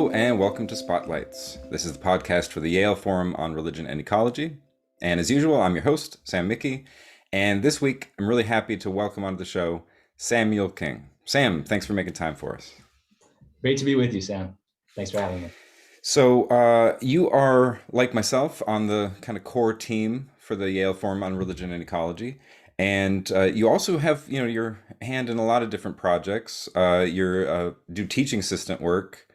Hello and welcome to Spotlights. This is the podcast for the Yale Forum on Religion and Ecology. And as usual, I'm your host, Sam Mickey. And this week, I'm really happy to welcome onto the show Samuel King. Sam, thanks for making time for us. Great to be with you, Sam. Thanks for having me. So you are, like myself, on the kind of core team for the Yale Forum on Religion and Ecology. And you also have, your hand in a lot of different projects. You do teaching assistant work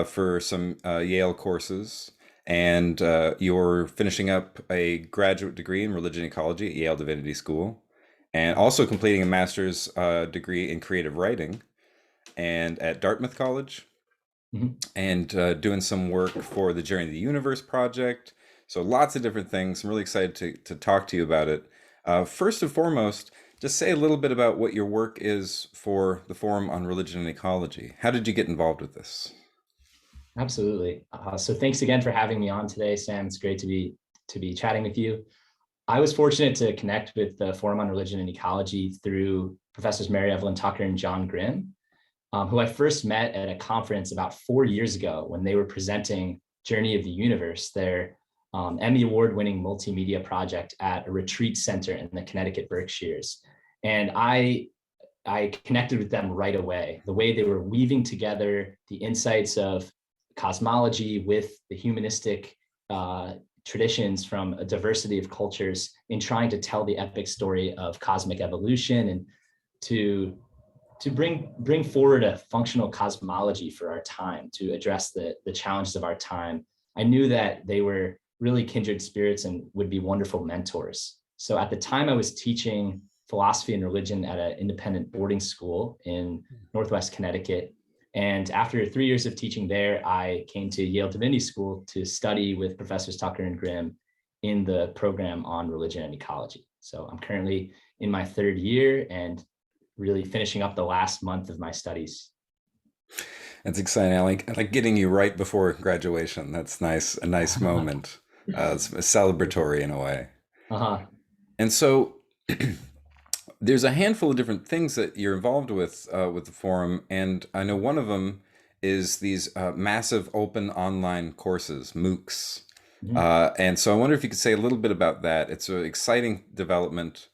for some Yale courses, and you're finishing up a graduate degree in religion and ecology at Yale Divinity School, and also completing a master's degree in creative writing and at Dartmouth College, Mhm. and doing some work for the Journey of the Universe project. So lots of different things. I'm really excited to talk to you about it. First and foremost, just say a little bit about what your work is for the Forum on Religion and Ecology. How did you get involved with this? Absolutely. So thanks again for having me on today, Sam. It's great to be chatting with you. I was fortunate to connect with the Forum on Religion and Ecology through Professors Mary Evelyn Tucker and John Grimm, who I first met at a conference about 4 years ago when they were presenting Journey of the Universe, their Emmy Award-winning multimedia project at a retreat center in the Connecticut Berkshires. And I connected with them right away. The way they were weaving together the insights of cosmology with the humanistic traditions from a diversity of cultures in trying to tell the epic story of cosmic evolution and to bring forward a functional cosmology for our time to address the challenges of our time. I knew that they were really kindred spirits and would be wonderful mentors. So at the time I was teaching philosophy and religion at an independent boarding school in Northwest Connecticut. And after 3 years of teaching there, I came to Yale Divinity School to study with Professors Tucker and Grimm in the program on religion and ecology. So I'm currently in my third year and really finishing up the last month of my studies. That's exciting. I like getting you right before graduation. That's nice, a nice moment. It's celebratory in a way. Uh-huh. And so there's a handful of different things that you're involved with the forum, and I know one of them is these massive open online courses, MOOCs. Mhm. And so I wonder if you could say a little bit about that. It's an exciting development,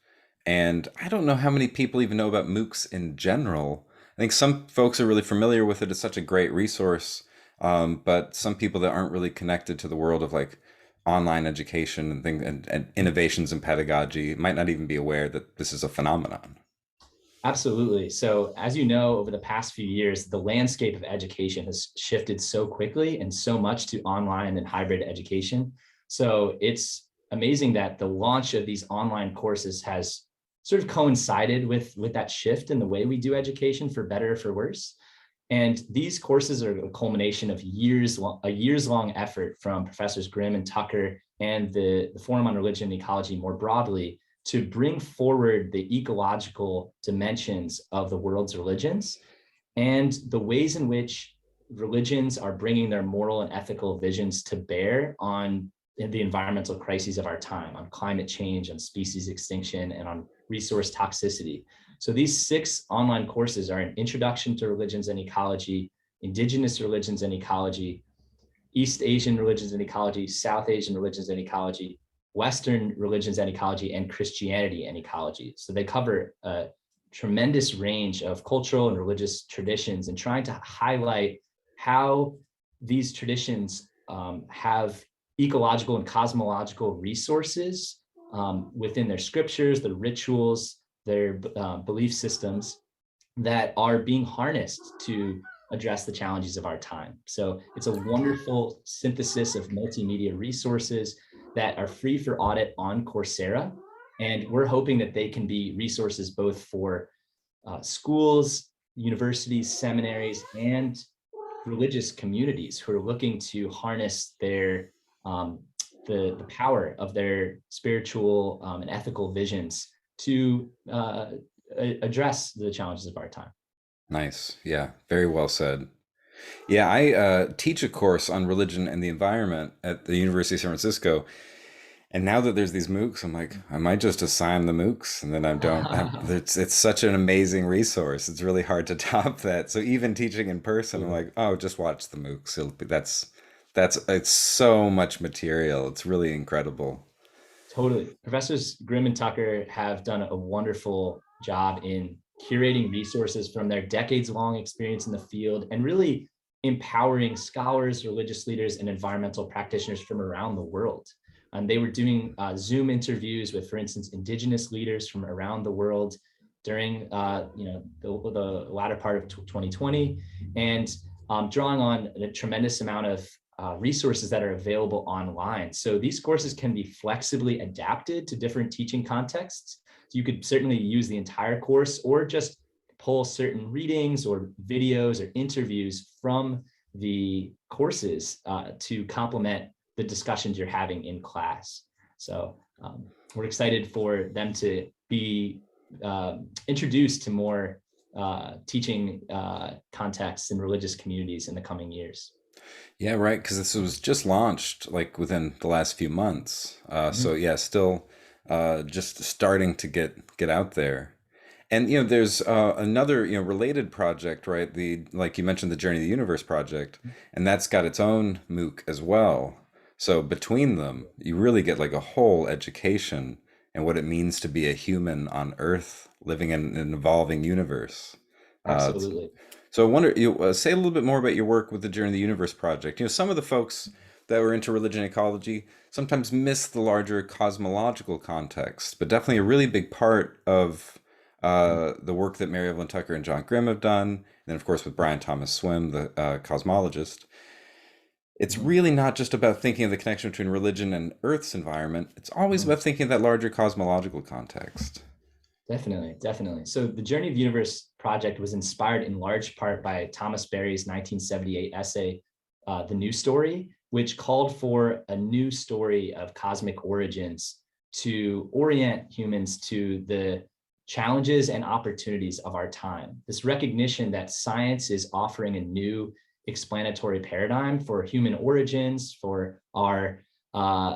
and I don't know how many people even know about MOOCs in general. I think some folks are really familiar with it. It's such a great resource, but some people that aren't really connected to the world of like online education and things and innovations in pedagogy might not even be aware that this is a phenomenon. Absolutely. So, as you know, over the past few years, the landscape of education has shifted so quickly and so much to online and hybrid education. So, it's amazing that the launch of these online courses has sort of coincided with that shift in the way we do education, for better or for worse. And these courses are a culmination of a years long effort from Professors Grimm and Tucker and the Forum on Religion and Ecology more broadly to bring forward the ecological dimensions of the world's religions and the ways in which religions are bringing their moral and ethical visions to bear on the environmental crises of our time, on climate change, on species extinction, and on resource toxicity. So these 6 online courses are an introduction to religions and ecology, indigenous religions and ecology, East Asian religions and ecology, South Asian religions and ecology, Western religions and ecology, and Christianity and ecology. So they cover a tremendous range of cultural and religious traditions and trying to highlight how these traditions have ecological and cosmological resources within their scriptures, their rituals, their belief systems that are being harnessed to address the challenges of our time. So it's a wonderful synthesis of multimedia resources that are free for audit on Coursera. And we're hoping that they can be resources both for schools, universities, seminaries, and religious communities who are looking to harness their the power of their spiritual and ethical visions to address the challenges of our time. Nice. Yeah, very well said. Yeah, I teach a course on religion and the environment at the University of San Francisco. And now that there's these MOOCs, I'm like, I might just assign the MOOCs, and then I don't have. It's such an amazing resource. It's really hard to top that. So even teaching in person, I'm like, oh, just watch the MOOCs. That's it's so much material. It's really incredible. Totally. Professors Grimm and Tucker have done a wonderful job in curating resources from their decades-long experience in the field and really empowering scholars, religious leaders, and environmental practitioners from around the world. And they were doing Zoom interviews with, for instance, indigenous leaders from around the world during the latter part of 2020, and drawing on a tremendous amount of resources that are available online. So these courses can be flexibly adapted to different teaching contexts. So you could certainly use the entire course or just pull certain readings or videos or interviews from the courses to complement the discussions you're having in class. So we're excited for them to be introduced to more teaching contexts in religious communities in the coming years. Yeah, right. Because this was just launched like within the last few months. So Mhm. yeah, still just starting to get out there. And there's another related project, right? The like you mentioned, the Journey of the Universe project, and that's got its own MOOC as well. So between them, you really get like a whole education and what it means to be a human on Earth, living in an evolving universe. Uh, Absolutely. so I wonder, you say a little bit more about your work with the Journey of the Universe project. Some of the folks that were into religion and ecology sometimes miss the larger cosmological context, but definitely a really big part of the work that Mary Evelyn Tucker and John Grimm have done, and then of course with Brian Thomas Swim, the cosmologist. It's Mhm. really not just about thinking of the connection between religion and Earth's environment. It's always Mhm. about thinking of that larger cosmological context. Definitely, definitely. So the Journey of the Universe project was inspired in large part by Thomas Berry's 1978 essay, The New Story, which called for a new story of cosmic origins to orient humans to the challenges and opportunities of our time. This recognition that science is offering a new explanatory paradigm for human origins, for our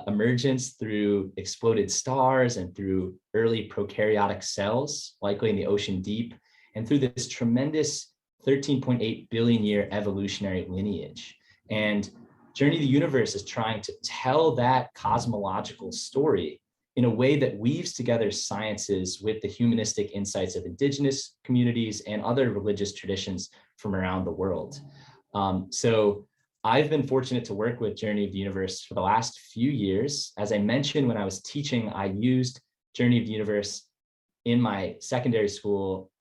emergence through exploded stars and through early prokaryotic cells, likely in the ocean deep, and through this tremendous 13.8 billion year evolutionary lineage. And Journey of the Universe is trying to tell that cosmological story in a way that weaves together sciences with the humanistic insights of indigenous communities and other religious traditions from around the world. So I've been fortunate to work with Journey of the Universe for the last few years. As I mentioned, when I was teaching, I used Journey of the Universe in my secondary school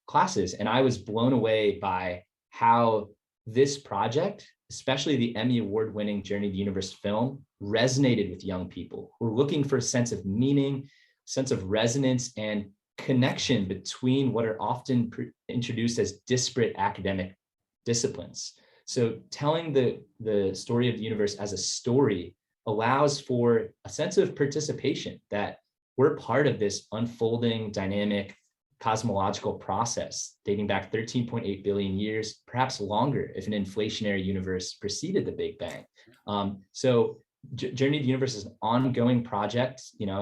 classes, and I was blown away by how this project, especially the Emmy Award-winning Journey of the Universe film, resonated with young people who are looking for a sense of meaning, sense of resonance, and connection between what are often introduced as disparate academic disciplines. So telling the story of the universe as a story allows for a sense of participation, that we're part of this unfolding dynamic cosmological process dating back 13.8 billion years, perhaps longer if an inflationary universe preceded the Big Bang. So Journey to the Universe is an ongoing project,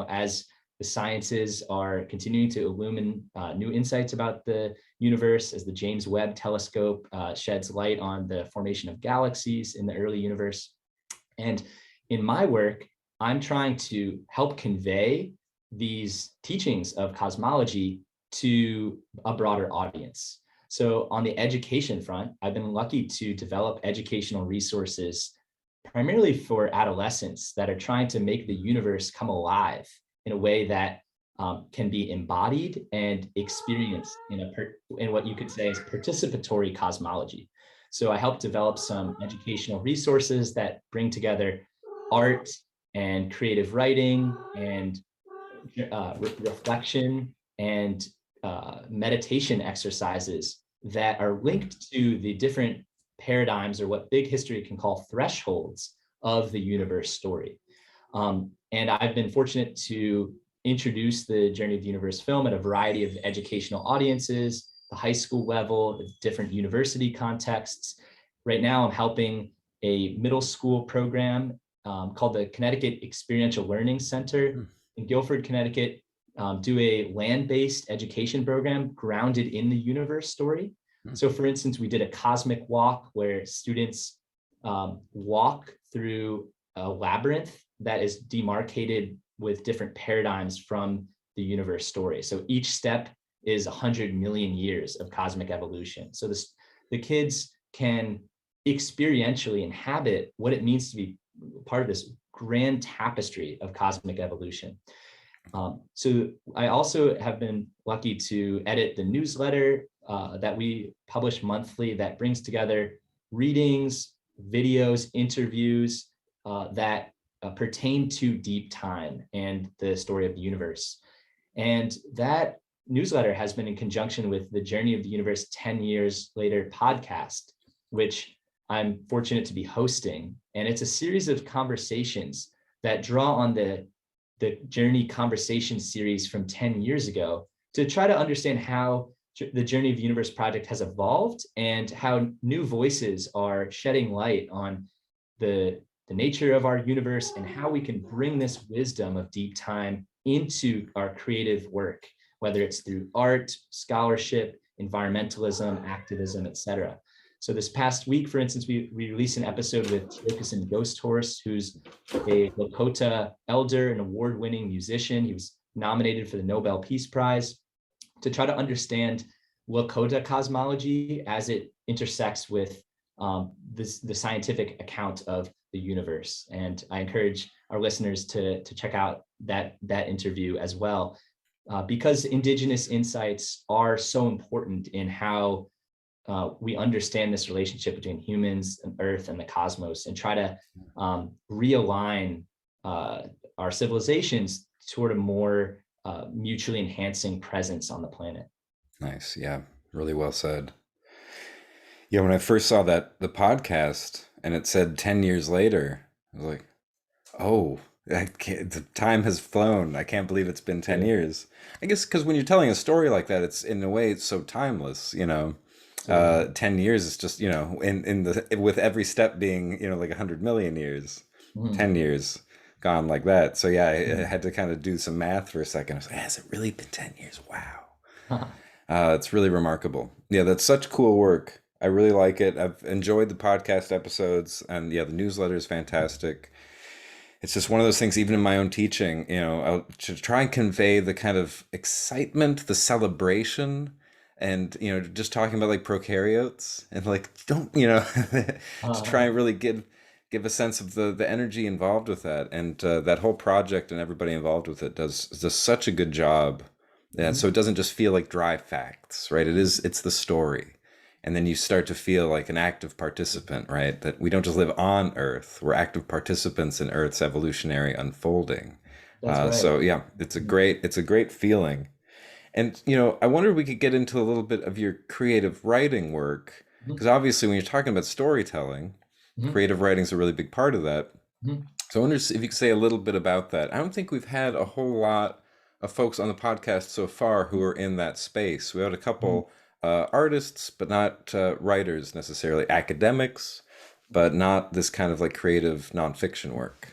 as the sciences are continuing to illumine new insights about the universe, as the James Webb Telescope sheds light on the formation of galaxies in the early universe. And in my work, I'm trying to help convey these teachings of cosmology to a broader audience. So on the education front, I've been lucky to develop educational resources primarily for adolescents that are trying to make the universe come alive in a way that can be embodied and experienced in what you could say is participatory cosmology. So I helped develop some educational resources that bring together art and creative writing and reflection and meditation exercises that are linked to the different paradigms, or what big history can call thresholds, of the universe story. And I've been fortunate to introduce the Journey of the Universe film at a variety of educational audiences, the high school level, different university contexts. Right now, I'm helping a middle school program called the Connecticut Experiential Learning Center in Guilford, Connecticut, do a land-based education program grounded in the universe story. So for instance, we did a cosmic walk where students walk through a labyrinth that is demarcated with different paradigms from the universe story. So each step is 100 million years of cosmic evolution. So the kids can experientially inhabit what it means to be part of this grand tapestry of cosmic evolution. So I also have been lucky to edit the newsletter that we publish monthly that brings together readings, videos, interviews that pertain to deep time and the story of the universe. And that newsletter has been in conjunction with the Journey of the Universe 10 Years Later podcast, which I'm fortunate to be hosting. And it's a series of conversations that draw on the Journey conversation series from 10 years ago to try to understand how the Journey of the Universe project has evolved and how new voices are shedding light on the nature of our universe and how we can bring this wisdom of deep time into our creative work, whether it's through art, scholarship, environmentalism, activism, etc. So this past week, for instance, we released an episode with Tiokasin Ghost Horse, who's a Lakota elder and award-winning musician. He was nominated for the Nobel Peace Prize to try to understand Lakota cosmology as it intersects with the scientific account of the universe. And I encourage our listeners to check out that interview as well, because Indigenous insights are so important in how we understand this relationship between humans and Earth and the cosmos, and try to realign our civilizations toward a more mutually enhancing presence on the planet. Nice. Yeah. Really well said. Yeah. When I first saw the podcast and it said 10 years later, I was like, oh, the time has flown. I can't believe it's been 10 Yeah. years. I guess because when you're telling a story like that, it's in a way, it's so timeless, 10 years is just, with every step being, like 100 million years, Mhm. 10 years gone like that. So yeah, I Mhm. had to kind of do some math for a second. I was like, has it really been 10 years? Wow. Huh. It's really remarkable. Yeah, that's such cool work. I really like it. I've enjoyed the podcast episodes, and yeah, the newsletter is fantastic. It's just one of those things, even in my own teaching, to try and convey the kind of excitement, the celebration, and, just talking about like prokaryotes and like, don't, to try and really give a sense of the energy involved with that. And that whole project and everybody involved with it does such a good job. Yeah, Mhm. so it doesn't just feel like dry facts, right? It's the story. And then you start to feel like an active participant, right? That we don't just live on Earth, we're active participants in Earth's evolutionary unfolding. That's right. So yeah, it's a great feeling. And I wonder if we could get into a little bit of your creative writing work, Mhm. because obviously when you're talking about storytelling, Mhm. creative writing is a really big part of that. Mhm. So I wonder if you could say a little bit about that. I don't think we've had a whole lot of folks on the podcast so far who are in that space. We had a Mhm. couple artists, but not writers necessarily, academics, but not this kind of like creative nonfiction work.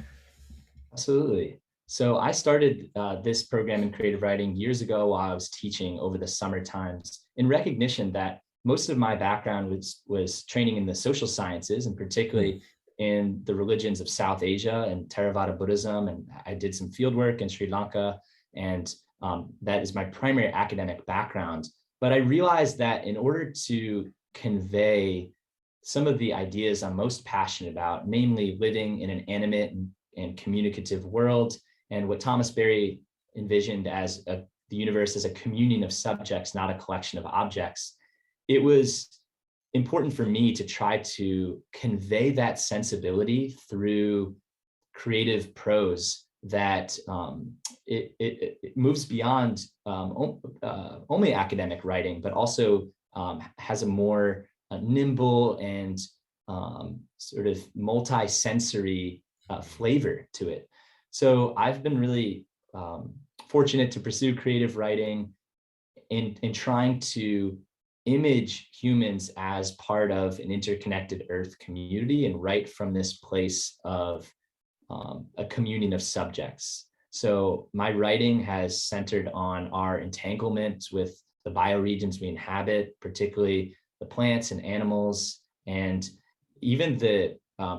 Absolutely. So I started this program in creative writing years ago while I was teaching over the summer times, in recognition that most of my background was training in the social sciences, and Hmm. particularly in the religions of South Asia and Theravada Buddhism. And I did some field work in Sri Lanka, and that is my primary academic background. But I realized that in order to convey some of the ideas I'm most passionate about, namely living in an animate and communicative world, and what Thomas Berry envisioned as the universe as a communion of subjects, not a collection of objects, it was important for me to try to convey that sensibility through creative prose that it moves beyond only academic writing, but also has a more nimble and sort of multi-sensory flavor to it. So I've been really fortunate to pursue creative writing in trying to image humans as part of an interconnected Earth community and write from this place of a communion of subjects. So my writing has centered on our entanglement with the bioregions we inhabit, particularly the plants and animals, and even the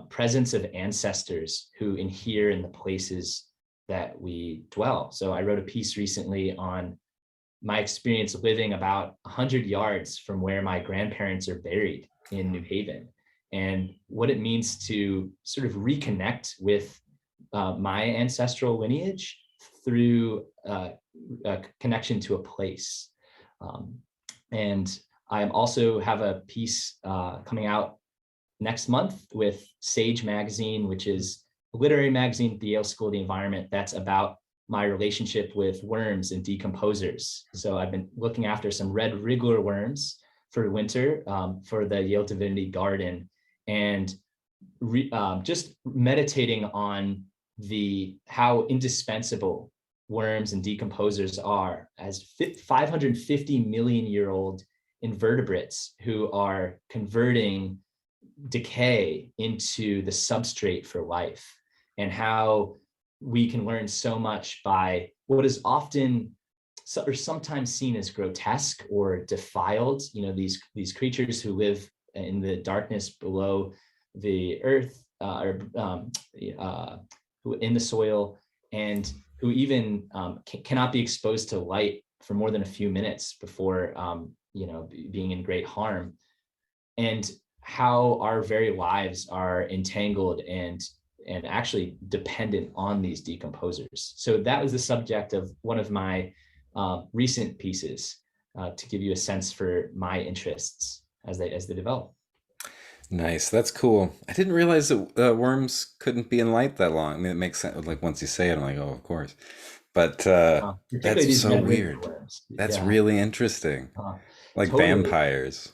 presence of ancestors who inhere in the places that we dwell. So I wrote a piece recently on my experience living about 100 yards from where my grandparents are buried in New Haven, and what it means to sort of reconnect with my ancestral lineage through a connection to a place. Um, and I also have a piece coming out next month with Sage Magazine, which is a literary magazine at the Yale School of the Environment that's about my relationship with worms and decomposers. So I've been looking after some red wriggler worms for winter for the Yale Divinity Garden, and just meditating on how indispensable worms and decomposers are as 550 million year old invertebrates who are converting decay into the substrate for life, and how we can learn so much by what is often or sometimes seen as grotesque or defiled, these creatures who live in the darkness below the earth, who in the soil, and who even cannot be exposed to light for more than a few minutes before being in great harm, and how our very lives are entangled and actually dependent on these decomposers. So that was the subject of one of my recent pieces, to give you a sense for my interests as they develop. Nice. That's cool. I didn't realize that worms couldn't be in light that long. I mean, it makes sense. Like once you say it, I'm like, oh, of course. But Particularly that's these so red wriggler weird. worms. That's Yeah, really interesting. Like totally. vampires.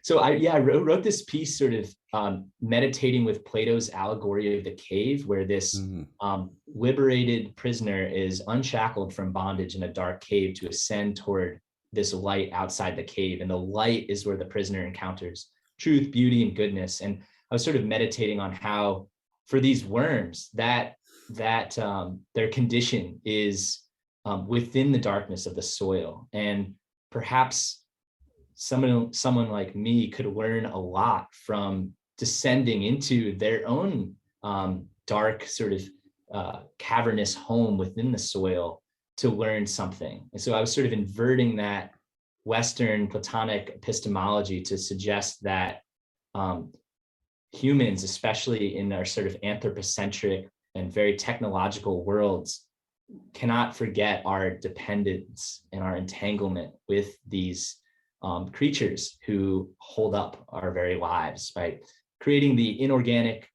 So I wrote this piece sort of meditating with Plato's allegory of the cave, where this Mm, liberated prisoner is unshackled from bondage in a dark cave to ascend toward this light outside the cave. And the light is where the prisoner encounters truth, beauty, and goodness. And I was sort of meditating on how for these worms that their condition is within the darkness of the soil. And perhaps someone like me could learn a lot from descending into their own dark sort of cavernous home within the soil to learn something. And so I was sort of inverting that Western Platonic epistemology to suggest that humans, especially in our sort of anthropocentric and very technological worlds, cannot forget our dependence and our entanglement with these creatures who hold up our very lives by creating the inorganic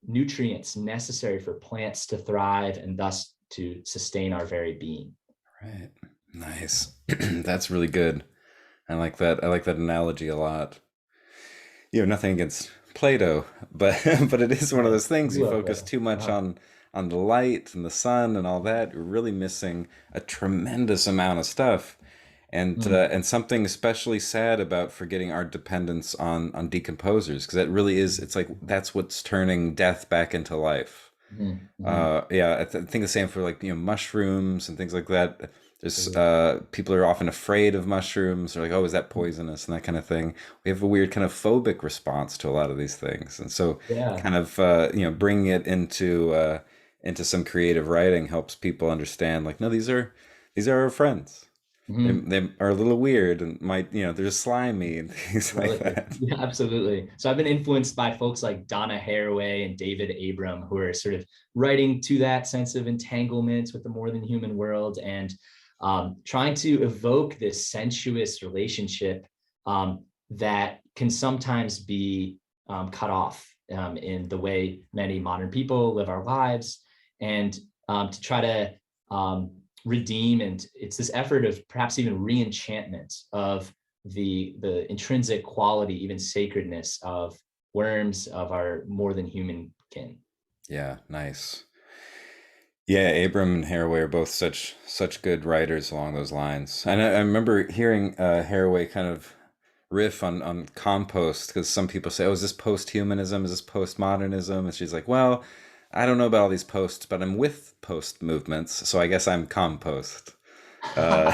nutrients necessary for plants to thrive and thus to sustain our very being. right. Nice. That's really good. I like that. I like that analogy a lot. You have nothing against Plato, but but it is one of Right. those things you You love focus Plato. too much on the light and the sun and all that. You're really missing a tremendous amount of stuff. And something especially sad about forgetting our dependence on decomposers, because that really is, it's like that's what's turning death back into life. Yeah, I think the same for like, mushrooms and things like that. There's people are often afraid of mushrooms. They're like, oh, is that poisonous and that kind of thing. We have a weird kind of phobic response to a lot of these things, and so Yeah. kind of bringing it into some creative writing helps people understand like, no, these are our friends. Mhm. They are a little weird and might, they're just slimy and things like Relative. that. Yeah, absolutely. So I've been influenced by folks like Donna Haraway and David Abram, who are sort of writing to that sense of entanglement with the more than human world, and trying to evoke this sensuous relationship that can sometimes be cut off in the way many modern people live our lives, and to try to redeem. And it's this effort of perhaps even re-enchantment of the intrinsic quality, even sacredness of worms, of our more than human kin. Yeah, nice. Yeah, Abram and Haraway are both such good writers along those lines. And I remember hearing Haraway kind of riff on compost, because some people say, "Oh, is this post-humanism? Is this postmodernism?" And she's like, "Well, I don't know about all these posts, but I'm with post movements, so I guess I'm compost. Uh,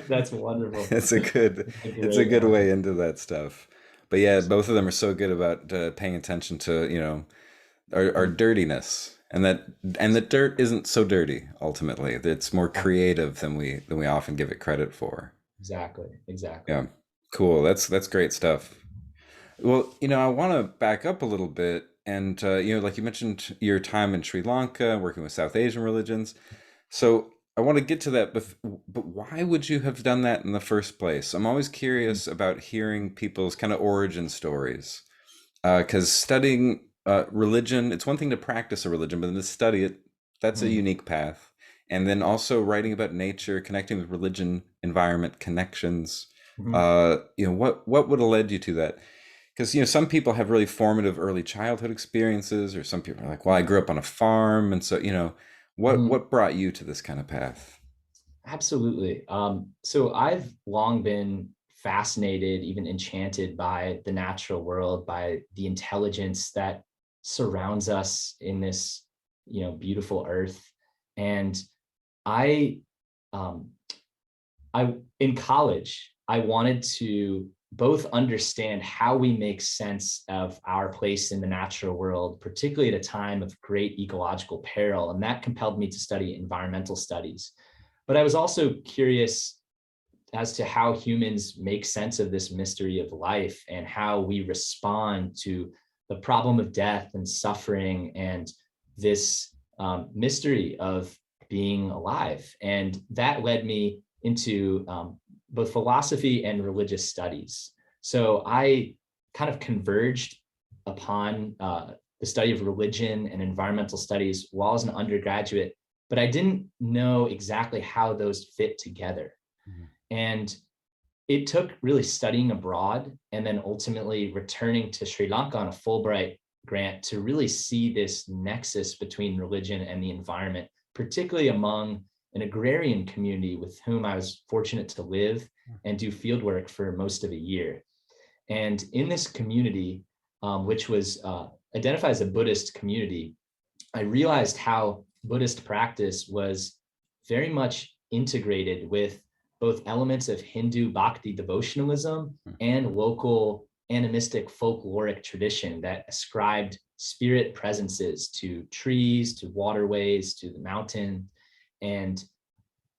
That's wonderful. it's a good, That's a it's a great good one. way into that stuff. But yeah, both of them are so good about paying attention to, our dirtiness, and that dirt isn't so dirty ultimately. It's more creative than we often give it credit for. Exactly, exactly. Yeah, cool. That's great stuff. Well, I want to back up a little bit, and like you mentioned, your time in Sri Lanka, working with South Asian religions. So I want to get to that, but why would you have done that in the first place? I'm always curious about hearing people's kind of origin stories, because studying religion, it's one thing to practice a religion, but then to study it, that's a Mhm. unique path. And then also writing about nature, connecting with religion, environment connections. Mhm. What would have led you to that? Because some people have really formative early childhood experiences, or some people are like, well, I grew up on a farm, and so what Mhm. what brought you to this kind of path? Absolutely. So I've long been fascinated, even enchanted by the natural world, by the intelligence that surrounds us in this, beautiful earth. And I, um, in college, I wanted to both understand how we make sense of our place in the natural world, particularly at a time of great ecological peril. And that compelled me to study environmental studies. But I was also curious as to how humans make sense of this mystery of life and how we respond to the problem of death and suffering and this mystery of being alive. And that led me into both philosophy and religious studies. So I kind of converged upon the study of religion and environmental studies while I was an undergraduate, but I didn't know exactly how those fit together. And it took really studying abroad and then ultimately returning to Sri Lanka on a Fulbright grant to really see this nexus between religion and the environment, particularly among an agrarian community with whom I was fortunate to live and do fieldwork for most of a year. And in this community, which was identified as a Buddhist community, I realized how Buddhist practice was very much integrated with both elements of Hindu bhakti devotionalism and local animistic folkloric tradition that ascribed spirit presences to trees, to waterways, to the mountain. And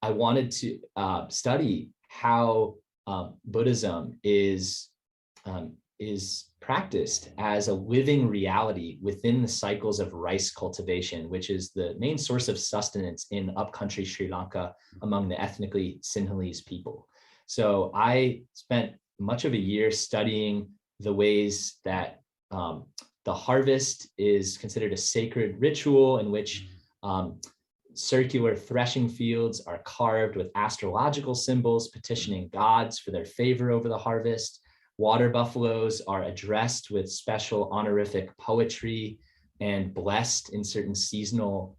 I wanted to study how Buddhism is practiced as a living reality within the cycles of rice cultivation, which is the main source of sustenance in upcountry Sri Lanka among the ethnically Sinhalese people. So I spent much of a year studying the ways that the harvest is considered a sacred ritual in which um, circular threshing fields are carved with astrological symbols, petitioning gods for their favor over the harvest. Water buffaloes are addressed with special honorific poetry and blessed in certain seasonal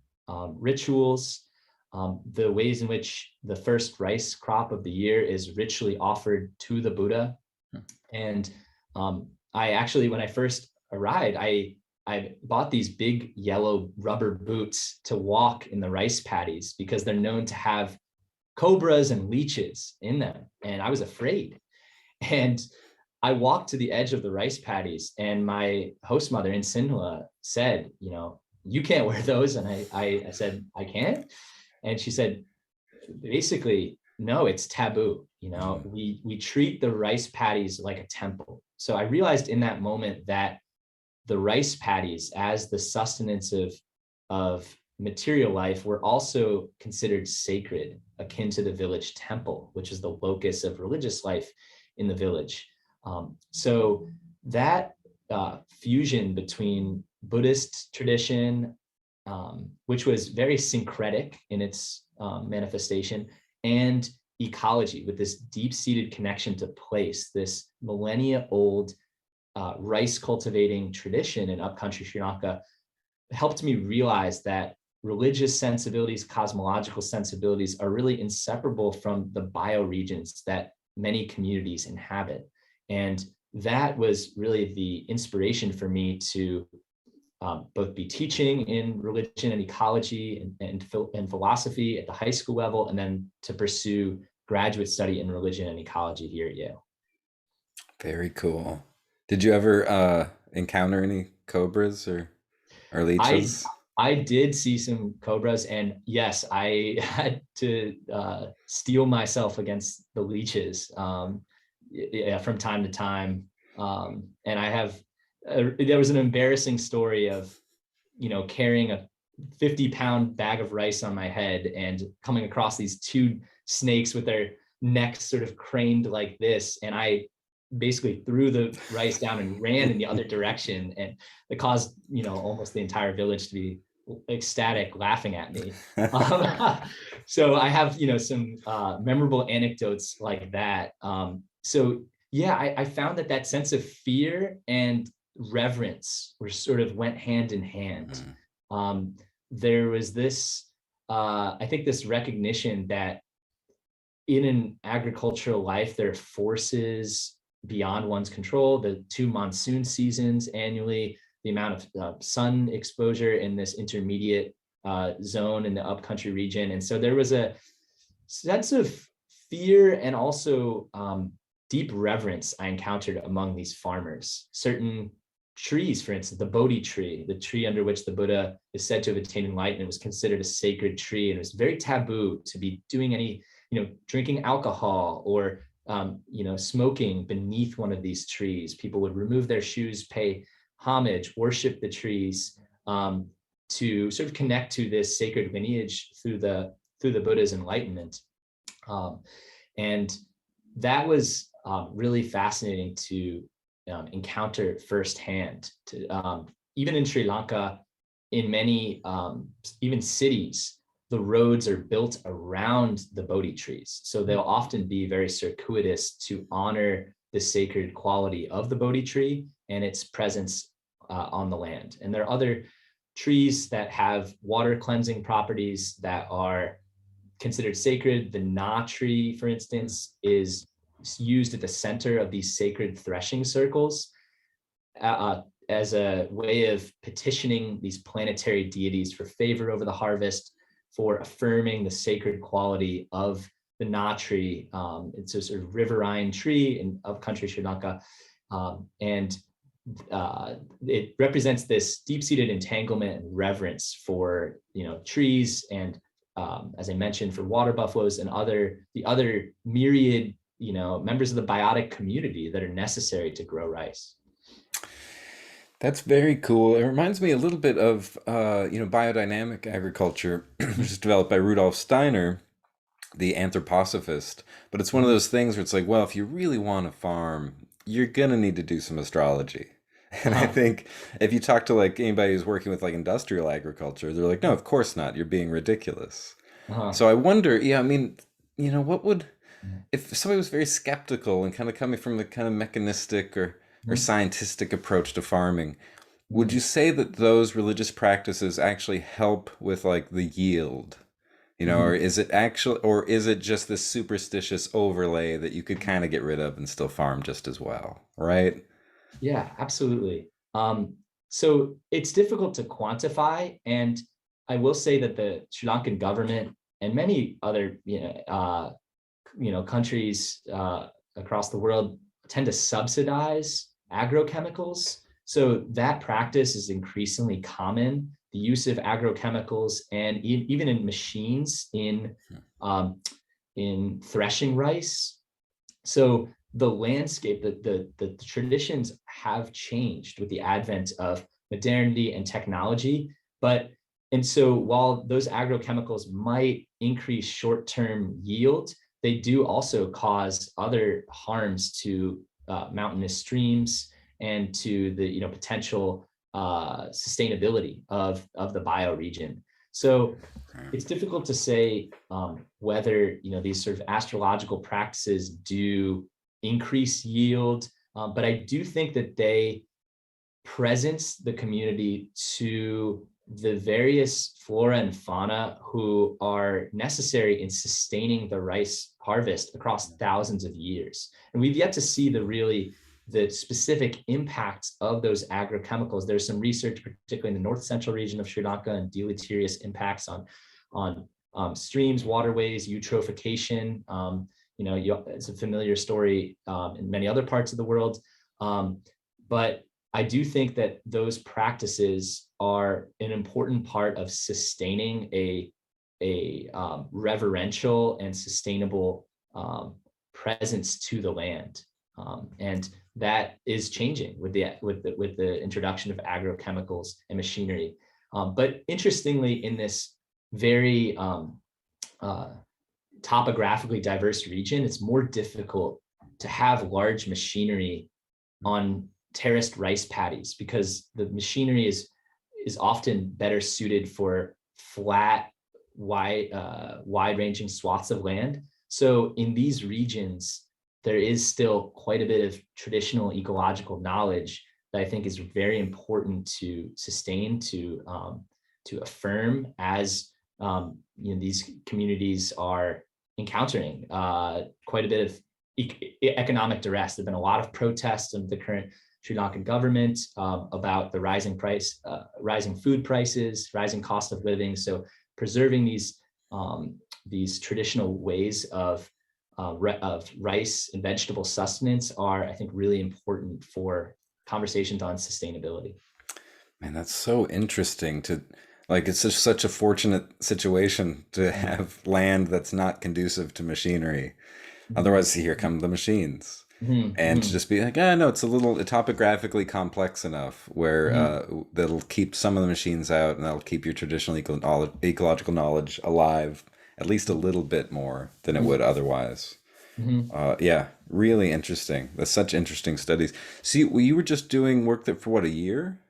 rituals. The ways in which the first rice crop of the year is ritually offered to the Buddha. And I actually, when I first arrived, I bought these big yellow rubber boots to walk in the rice paddies because they're known to have cobras and leeches in them. And I was afraid. And I walked to the edge of the rice paddies, and my host mother in Sinhala said, you can't wear those. And I said, I can't. And she said, basically, no, it's taboo. We treat the rice paddies like a temple. So I realized in that moment that the rice paddies, as the sustenance of material life, were also considered sacred, akin to the village temple, which is the locus of religious life in the village. So that fusion between Buddhist tradition, which was very syncretic in its manifestation, and ecology, with this deep-seated connection to place, this millennia-old rice cultivating tradition in upcountry Sri Lanka, helped me realize that religious sensibilities, cosmological sensibilities are really inseparable from the bioregions that many communities inhabit. And that was really the inspiration for me to both be teaching in religion and ecology and philosophy at the high school level, and then to pursue graduate study in religion and ecology here at Yale. Very cool. Did you ever encounter any cobras or I leeches? I did see some cobras, and yes, I had to steel myself against the leeches, yeah, from time to time. And I have there was an embarrassing story of, carrying a 50-pound bag of rice on my head and coming across these two snakes with their necks sort of craned like this, and I basically threw the rice down and ran in the other direction, and it caused almost the entire village to be ecstatic, laughing at me. So I have some memorable anecdotes like that. So yeah, I found that sense of fear and reverence were sort of went hand in hand. Mm. There was this, I think, this recognition that in an agricultural life, there are forces beyond one's control, the 2 monsoon seasons annually, the amount of sun exposure in this intermediate zone in the upcountry region. And so there was a sense of fear and also deep reverence I encountered among these farmers. Certain trees, for instance, the Bodhi tree, the tree under which the Buddha is said to have attained enlightenment, was considered a sacred tree, and it was very taboo to be doing any, drinking alcohol or smoking beneath one of these trees. People would remove their shoes, pay homage, worship the trees, to sort of connect to this sacred lineage through the Buddha's enlightenment. And that was really fascinating to encounter firsthand. Even in Sri Lanka, in many even cities, the roads are built around the Bodhi trees. So they'll often be very circuitous to honor the sacred quality of the Bodhi tree and its presence on the land. And there are other trees that have water cleansing properties that are considered sacred. The Na tree, for instance, is used at the center of these sacred threshing circles as a way of petitioning these planetary deities for favor over the harvest, for affirming the sacred quality of the Na tree. It's a sort of riverine tree in upcountry Sri Lanka, and it represents this deep-seated entanglement and reverence for trees, and as I mentioned, for water buffaloes and the other myriad members of the biotic community that are necessary to grow rice. That's very cool. It reminds me a little bit of biodynamic agriculture, which is developed by Rudolf Steiner, the anthroposophist. But it's one of those things where it's like, well, if you really want to farm, you're gonna need to do some astrology. And I Huh. think if you talk to like anybody who's working with like industrial agriculture, they're like, no, of course not. You're being ridiculous. Uh-huh. So I wonder, yeah, I mean, what would if somebody was very skeptical and kind of coming from the kind of mechanistic or Mhm. scientific approach to farming, would Mhm. you say that those religious practices actually help with like the yield? Or Mhm. is it just this superstitious overlay that you could kind of get rid of and still farm just as well, right? Yeah, absolutely. So it's difficult to quantify, and I will say that the Sri Lankan government and many other countries across the world tend to subsidize agrochemicals. So that practice is increasingly common. The use of agrochemicals and even in machines um, in threshing rice. So the landscape, the traditions have changed with the advent of modernity and technology. And so while those agrochemicals might increase short-term yield, they do also cause other harms to mountainous streams and to the potential sustainability of the bioregion. So it's difficult to say whether these sort of astrological practices do increase yield, but I do think that they presence the community to the various flora and fauna who are necessary in sustaining the rice harvest across thousands of years. And we've yet to see the really the specific impacts of those agrochemicals. There's some research, particularly in the north central region of Sri Lanka, and deleterious impacts on streams, waterways, eutrophication. It's a familiar story in many other parts of the world. But I do think that those practices are an important part of sustaining a reverential and sustainable presence to the land, and that is changing with the introduction of agrochemicals and machinery. But interestingly, in this very topographically diverse region, it's more difficult to have large machinery on terraced rice paddies because the machinery is often better suited for flat, wide-ranging swaths of land. So in these regions, there is still quite a bit of traditional ecological knowledge that I think is very important to sustain, to affirm as these communities are encountering quite a bit of economic duress. There've been a lot of protests of the current Sri Lankan government about the rising food prices, rising cost of living. So preserving these traditional ways of rice and vegetable sustenance are, I think, really important for conversations on sustainability. Man, that's so interesting to like it's just such a fortunate situation to have land that's not conducive to machinery. Otherwise, here come the machines. And to Mm-hmm. just be like, ah, no, it's a little topographically complex enough where Mm-hmm. that'll keep some of the machines out and that'll keep your traditional ecological knowledge alive at least a little bit more than it would otherwise. Mm-hmm. Yeah, really interesting. That's such interesting studies. So you were just doing work there for what, a year?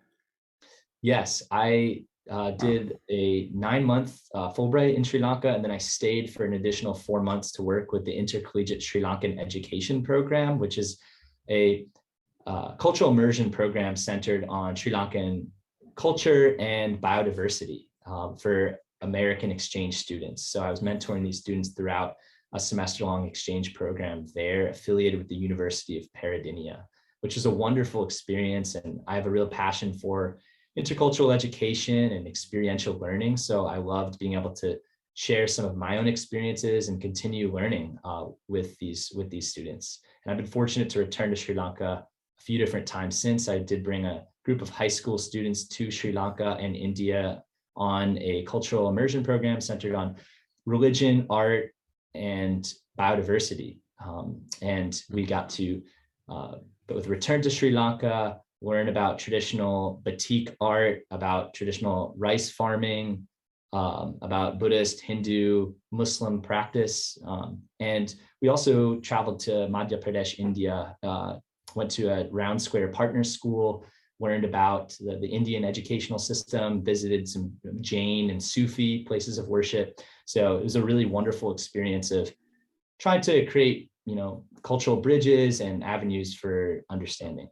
Yes, I Wow. did a 9-month Fulbright in Sri Lanka, and then I stayed for an additional 4 months to work with the Intercollegiate Sri Lankan Education Program, which is a cultural immersion program centered on Sri Lankan culture and biodiversity for American exchange students. So I was mentoring these students throughout a semester-long exchange program there, affiliated with the University of Paradinia, which was a wonderful experience. And I have a real passion for intercultural education and experiential learning. So I loved being able to share some of my own experiences and continue learning with these students. And I've been fortunate to return to Sri Lanka a few different times since. I did bring a group of high school students to Sri Lanka and India on a cultural immersion program centered on religion, art, and biodiversity. And we got to both return to Sri Lanka, learn about traditional batik art, about traditional rice farming, about Buddhist, Hindu, Muslim practice. And we also traveled to Madhya Pradesh, India, went to a Round Square Partner School, learned about the Indian educational system, visited some Jain and Sufi places of worship. So it was a really wonderful experience of trying to create, cultural bridges and avenues for understanding.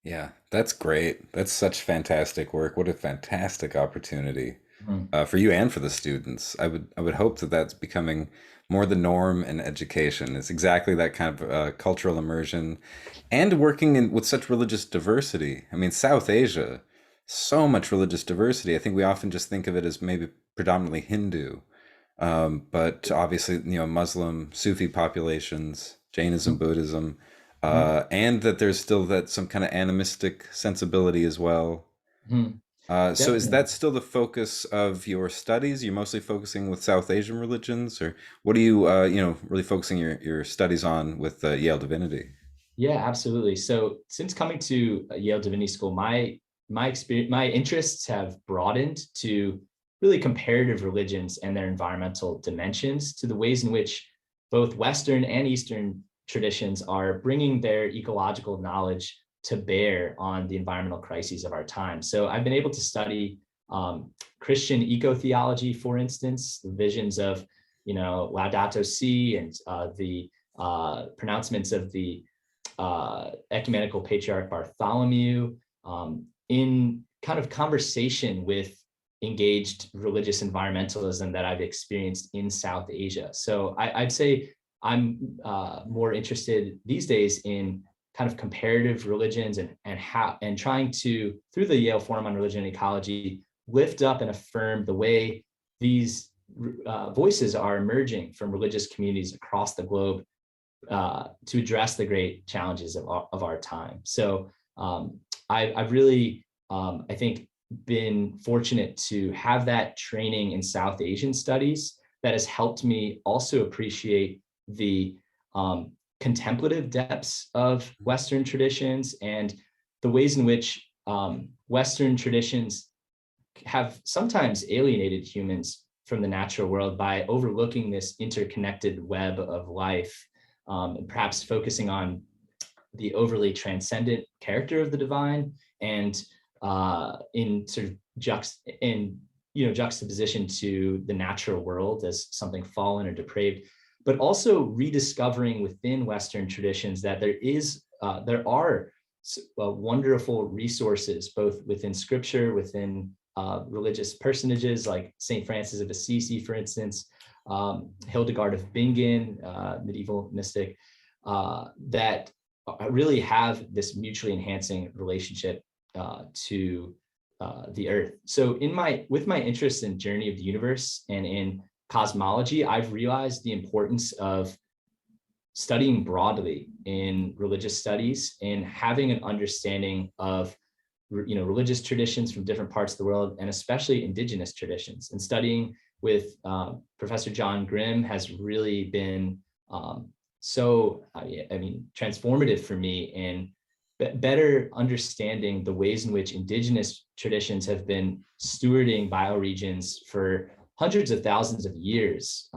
Yeah, that's great. That's such fantastic work. What a fantastic opportunity Mhm. for you and for the students. I would hope that that's becoming more the norm in education. It's exactly that kind of cultural immersion, and working with such religious diversity. I mean, South Asia, so much religious diversity. I think we often just think of it as maybe predominantly Hindu, but obviously, Muslim, Sufi populations, Jainism, Buddhism, Mhm. and that there's still that some kind of animistic sensibility as well. Mhm. So is Definitely. that still the focus of your studies? You're mostly focusing with South Asian religions, or what are you, really focusing your studies on with Yale Divinity? Yeah, absolutely. So since coming to Yale Divinity School, my experience, my interests have broadened to really comparative religions and their environmental dimensions, to the ways in which both Western and Eastern traditions are bringing their ecological knowledge to bear on the environmental crises of our time. So I've been able to study Christian eco-theology, for instance, the visions of, Laudato Si, and the pronouncements of the ecumenical patriarch Bartholomew, in kind of conversation with engaged religious environmentalism that I've experienced in South Asia. So I'd say I'm more interested these days in kind of comparative religions and trying to, through the Yale Forum on Religion and Ecology, lift up and affirm the way these voices are emerging from religious communities across the globe to address the great challenges of our time. So I've really, I think, been fortunate to have that training in South Asian studies that has helped me also appreciate the contemplative depths of Western traditions and the ways in which Western traditions have sometimes alienated humans from the natural world by overlooking this interconnected web of life, and perhaps focusing on the overly transcendent character of the divine, and in sort of juxtaposition to the natural world as something fallen or depraved, but also rediscovering within Western traditions that there are wonderful resources, both within scripture, within religious personages like Saint Francis of Assisi, for instance, Hildegard of Bingen, medieval mystic, that really have this mutually enhancing relationship to the earth. So with my interest in Journey of the Universe and in cosmology, I've realized the importance of studying broadly in religious studies and having an understanding of religious traditions from different parts of the world, and especially indigenous traditions. And studying with Professor John Grimm has really been transformative for me in better understanding the ways in which indigenous traditions have been stewarding bioregions for hundreds of thousands of years,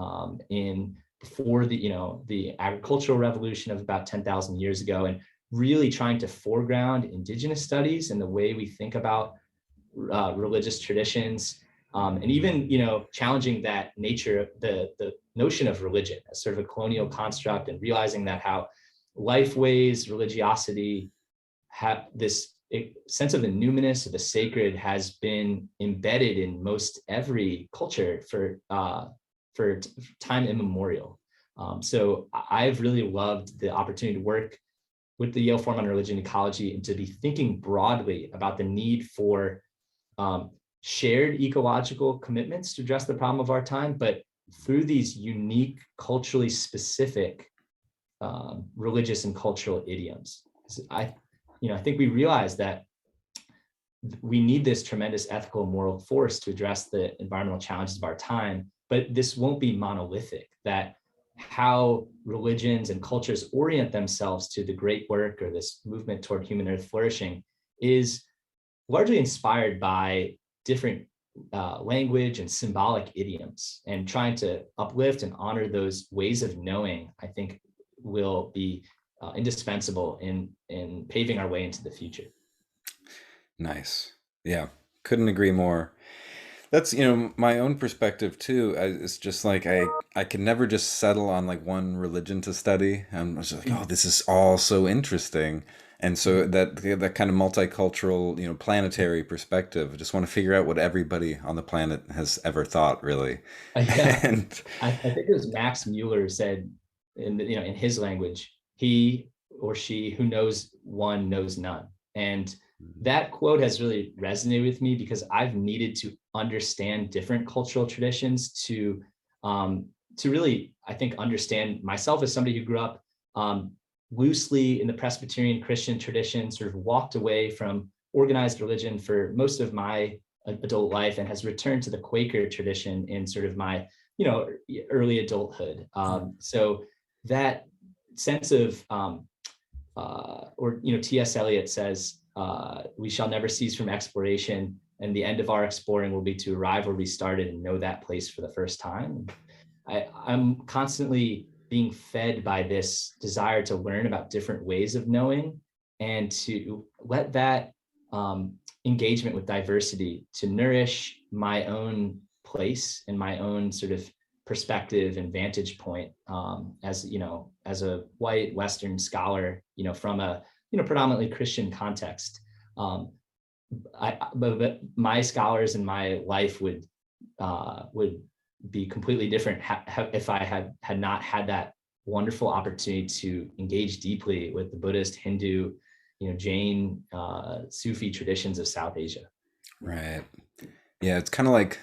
before the agricultural revolution of about 10,000 years ago, and really trying to foreground indigenous studies and the way we think about religious traditions, and even challenging that nature, the notion of religion as sort of a colonial construct, and realizing that how lifeways, religiosity, have this sense of the numinous, of the sacred, has been embedded in most every culture for time immemorial. So I've really loved the opportunity to work with the Yale Forum on Religion and Ecology, and to be thinking broadly about the need for shared ecological commitments to address the problem of our time, but through these unique, culturally specific religious and cultural idioms. I think we realize that we need this tremendous ethical and moral force to address the environmental challenges of our time, but this won't be monolithic. That how religions and cultures orient themselves to the great work or this movement toward human earth flourishing is largely inspired by different language and symbolic idioms, and trying to uplift and honor those ways of knowing, I think, will be indispensable in paving our way into the future. Nice. Yeah, couldn't agree more. That's, my own perspective too. It's just like I can never just settle on like one religion to study. I'm just like, oh, this is all so interesting. And so that kind of multicultural, planetary perspective, I just want to figure out what everybody on the planet has ever thought, really. Yeah, And I think it was Max Mueller said in his language, he or she who knows one knows none. And that quote has really resonated with me, because I've needed to understand different cultural traditions to really, I think, understand myself as somebody who grew up loosely in the Presbyterian Christian tradition, sort of walked away from organized religion for most of my adult life, and has returned to the Quaker tradition in sort of my early adulthood. So that sense of T.S. Eliot says, we shall never cease from exploration, and the end of our exploring will be to arrive where we started and know that place for the first time. I'm constantly being fed by this desire to learn about different ways of knowing, and to let that engagement with diversity to nourish my own place and my own sort of perspective and vantage point, as a white Western scholar, from a predominantly Christian context. But my scholars and my life would be completely different if I had not had that wonderful opportunity to engage deeply with the Buddhist, Hindu, Jain, Sufi traditions of South Asia. Right. Yeah, it's kind of like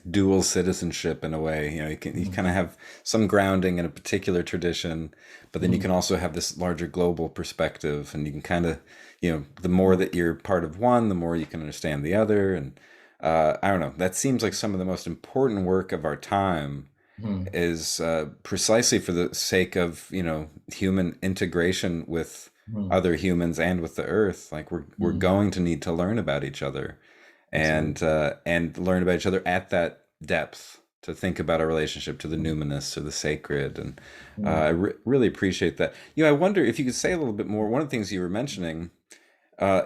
dual citizenship in a way. You Mhm. kind of have some grounding in a particular tradition, but then you can Mhm. also have this larger global perspective, and you can kind of, the more that you're part of one, the more you can understand the other. And I don't know, that seems like some of the most important work of our time Mhm. is precisely for the sake of, human integration with Mhm. other humans and with the earth. Like we're Mhm. going to need to learn about each other Absolutely. and learn about each other at that depth, to think about our relationship to the numinous or the sacred. And I Mhm. really appreciate that. I wonder if you could say a little bit more. One of the things you were mentioning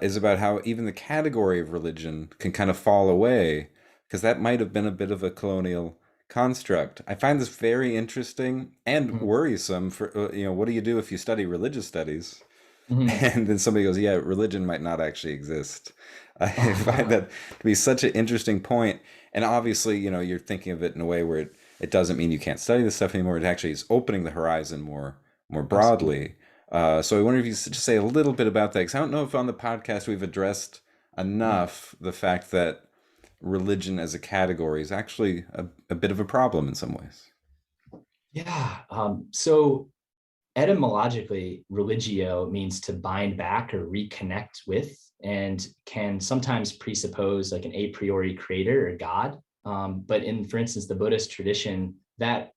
is about how even the category of religion can kind of fall away, because that might have been a bit of a colonial construct. I find this very interesting and Mhm. worrisome for, what do you do if you study religious studies Mhm. and then somebody goes, yeah, religion might not actually exist. I find Mhm. that to be such an interesting point. And obviously, you're thinking of it in a way where it doesn't mean you can't study this stuff anymore. It actually is opening the horizon more Absolutely. broadly. So I wonder if you could just say a little bit about that, because I don't know if on the podcast we've addressed Mhm. enough the fact that religion as a category is actually a bit of a problem in some ways. Yeah. So etymologically, religio means to bind back or reconnect with, and can sometimes presuppose like an a priori creator or God. But in, for instance, the Buddhist tradition, that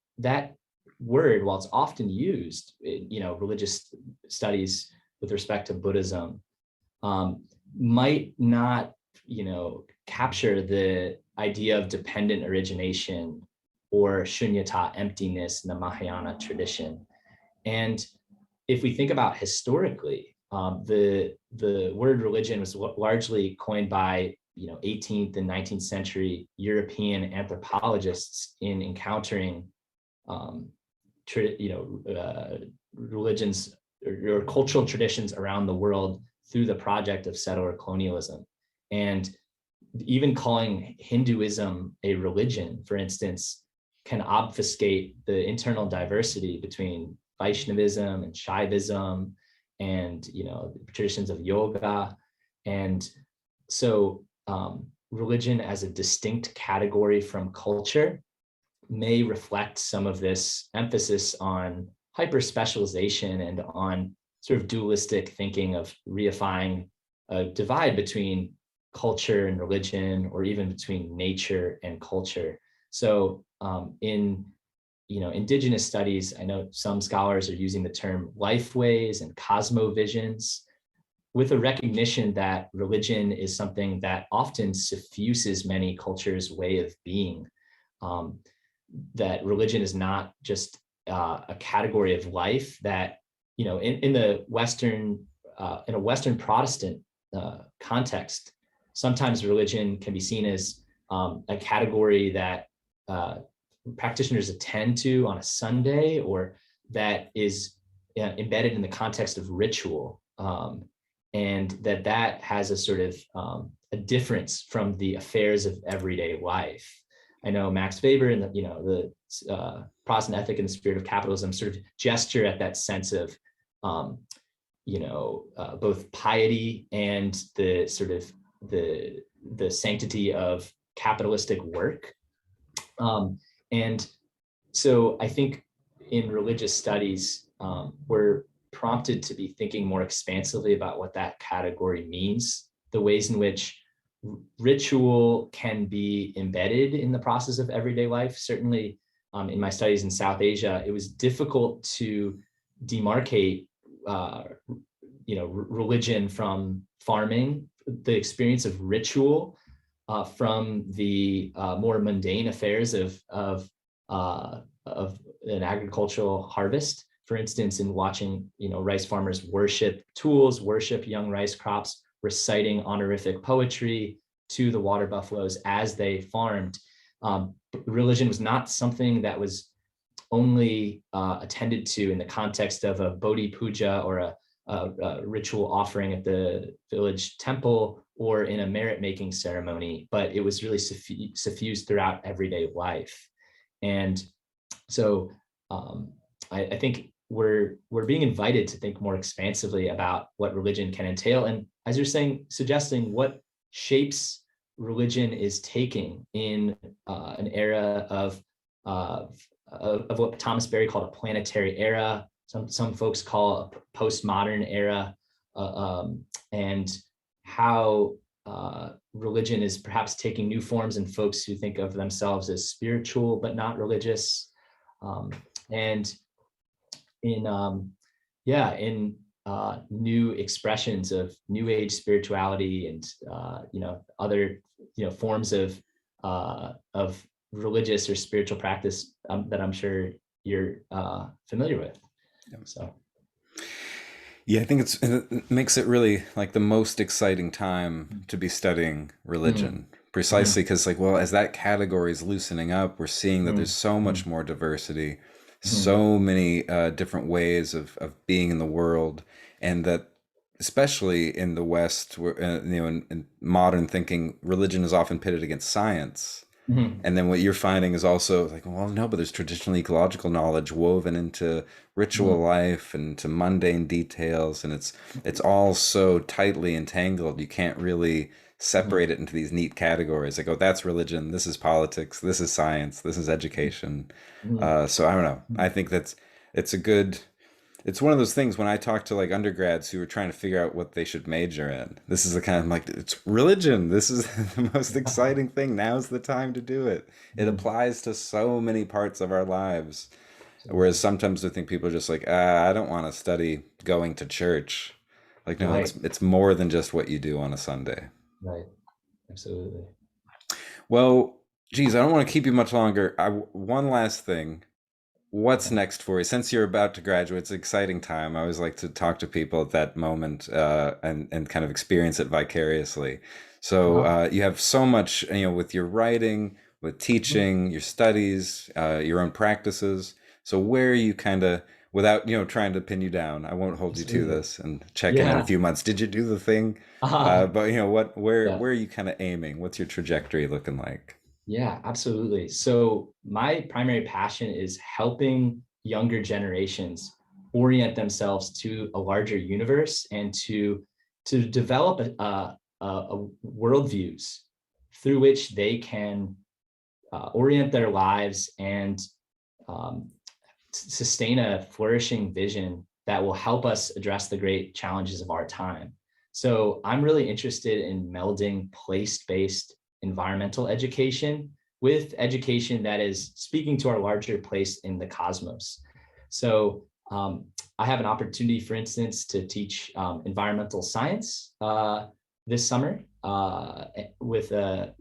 word, while it's often used in, religious studies with respect to Buddhism, um, might not, capture the idea of dependent origination or shunyata, emptiness in the Mahayana tradition. And if we think about historically, the word religion was largely coined by 18th and 19th century European anthropologists in encountering um, religions or cultural traditions around the world through the project of settler colonialism. And even calling Hinduism a religion, for instance, can obfuscate the internal diversity between Vaishnavism and Shaivism and traditions of yoga. And so religion as a distinct category from culture may reflect some of this emphasis on hyper specialization and on sort of dualistic thinking of reifying a divide between culture and religion, or even between nature and culture. So in indigenous studies, I know some scholars are using the term lifeways and cosmovisions, with a recognition that religion is something that often suffuses many cultures' way of being. Um, that religion is not just a category of life that, in the Western, in a Western Protestant context, sometimes religion can be seen as a category that practitioners attend to on a Sunday, or that is embedded in the context of ritual. And that has a sort of a difference from the affairs of everyday life. I know Max Weber and the Protestant ethic and the spirit of capitalism sort of gesture at that sense of um, both piety and the sort of the sanctity of capitalistic work. And so I think in religious studies, we're prompted to be thinking more expansively about what that category means, the ways in which ritual can be embedded in the process of everyday life. Certainly, in my studies in South Asia, it was difficult to demarcate, religion from farming, the experience of ritual from the more mundane affairs of an agricultural harvest. For instance, in watching rice farmers worship tools, worship young rice crops, reciting honorific poetry to the water buffaloes as they farmed. Religion was not something that was only attended to in the context of a Bodhi puja or a ritual offering at the village temple or in a merit making ceremony, but it was really suffused throughout everyday life. And so I think we're being invited to think more expansively about what religion can entail. And as you're saying, suggesting what shapes religion is taking in an era of what Thomas Berry called a planetary era. Some folks call a postmodern era, and how religion is perhaps taking new forms in folks who think of themselves as spiritual but not religious, and in in new expressions of New Age spirituality and other forms of religious or spiritual practice that I'm sure you're familiar with. So. Yeah, I think it makes it really like the most exciting time to be studying religion, Mm-hmm. precisely because, like, well, as that category is loosening up, we're seeing that there's so much more diversity, Mm-hmm. so many different ways of being in the world, and that especially in the West, where in modern thinking, religion is often pitted against science. Mm-hmm. And then what you're finding is also like, well, no, but there's traditional ecological knowledge woven into ritual Mm-hmm. life and to mundane details, and it's all so tightly entangled. You can't really Mm-hmm. separate it into these neat categories. Like, oh, that's religion. This is politics. This is science. This is education. Mm-hmm. So I don't know. I think it's a good it's one of those things when I talk to like undergrads who are trying to figure out what they should major in. This is the kind of like, it's religion. This is the most exciting thing. Now's the time to do it. It Mm-hmm. applies to so many parts of our lives. Whereas Absolutely. sometimes I think people are just like, ah, I don't want to study going to church. Like, no, Right. it's more than just what you do on a Sunday. Right. Absolutely. Well, geez, I don't want to keep you much longer. One last thing. What's Okay. next for you? Since you're about to graduate, it's an exciting time. I always like to talk to people at that moment and kind of experience it vicariously. So Uh-huh. you have so much, with your writing, with Mhm. teaching, your studies, your own practices. So where are you kind of, without trying to pin you down, I won't hold you to Absolutely. this and check in a Yeah. few months. Did you do the thing? But what, Yeah. where are you kind of aiming? What's your trajectory looking like? Yeah, absolutely. So my primary passion is helping younger generations orient themselves to a larger universe and to develop a worldviews through which they can orient their lives and um, sustain a flourishing vision that will help us address the great challenges of our time. So I'm really interested in melding place-based environmental education with education that is speaking to our larger place in the cosmos. So I have an opportunity, for instance, to teach environmental science this summer with a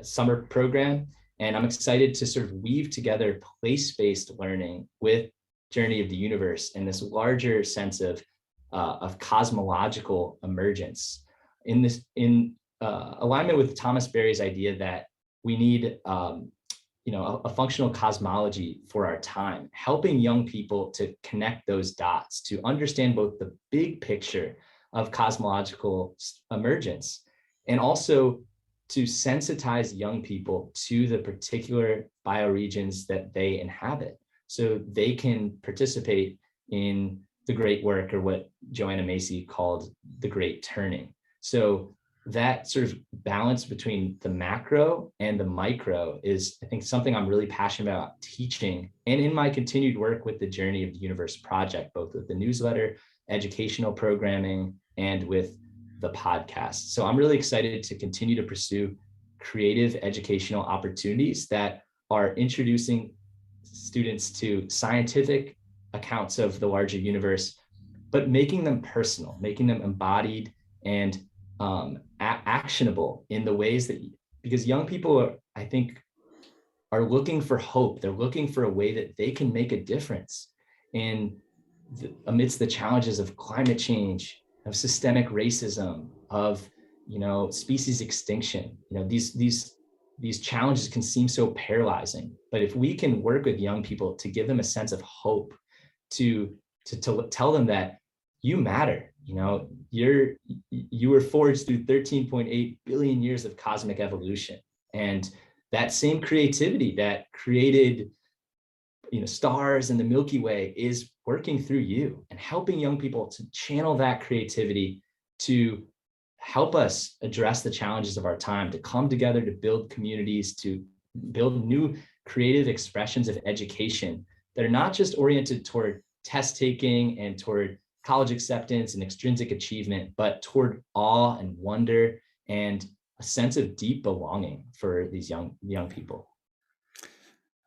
summer program, and I'm excited to sort of weave together place-based learning with Journey of the Universe and this larger sense of cosmological emergence in alignment with Thomas Berry's idea that we need a functional cosmology for our time, helping young people to connect those dots, to understand both the big picture of cosmological emergence and also to sensitize young people to the particular bioregions that they inhabit so they can participate in the great work, or what Joanna Macy called the great turning. So that sort of balance between the macro and the micro is, I think, something I'm really passionate about teaching and in my continued work with the Journey of the Universe project, both with the newsletter, educational programming, and with the podcast. So I'm really excited to continue to pursue creative educational opportunities that are introducing students to scientific accounts of the larger universe, but making them personal, making them embodied and actionable in the ways that, because young people are, I think, are looking for hope. They're looking for a way that they can make a difference in amidst the challenges of climate change, of systemic racism, of species extinction. These challenges can seem so paralyzing, but if we can work with young people to give them a sense of hope, to tell them that you matter, you were forged through 13.8 billion years of cosmic evolution, and that same creativity that created stars and the Milky Way is working through you and helping young people to channel that creativity to help us address the challenges of our time, to come together, to build communities, to build new creative expressions of education that are not just oriented toward test taking and toward college acceptance and extrinsic achievement, but toward awe and wonder and a sense of deep belonging for these young people.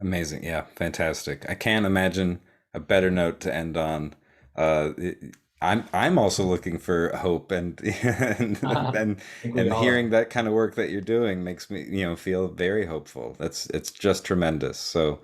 Amazing. Yeah, fantastic. I can't imagine a better note to end on. I'm also looking for hope, and I and think we and all hearing are. that kind of work that you're doing makes me, feel very hopeful. It's just tremendous. So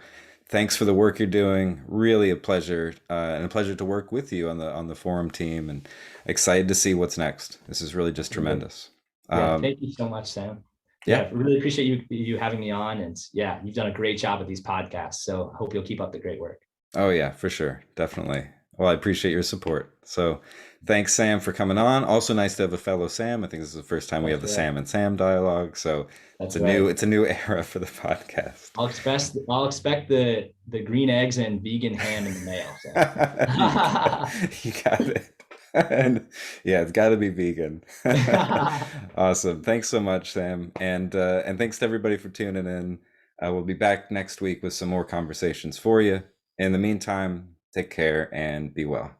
thanks for the work you're doing. Really a pleasure, and a pleasure to work with you on the forum team, and excited to see what's next. This is really just Absolutely. tremendous. Yeah, Um, thank you so much, Sam. yeah. Yeah, really appreciate you having me on, and yeah, you've done a great job with these podcasts. So hope you'll keep up the great work. Oh yeah, for sure. Definitely. Well, I appreciate your support. So thanks, Sam, for coming on. Also nice to have a fellow Sam. I think this is the first time we have That's the right. Sam and Sam dialogue. So That's right. it's a new era for the podcast. I'll expect the green eggs and vegan ham in the mail. So You you got it. And yeah, it's got to be vegan. Awesome. Thanks so much, Sam. And thanks to everybody for tuning in. We'll be back next week with some more conversations for you. In the meantime, take care and be well.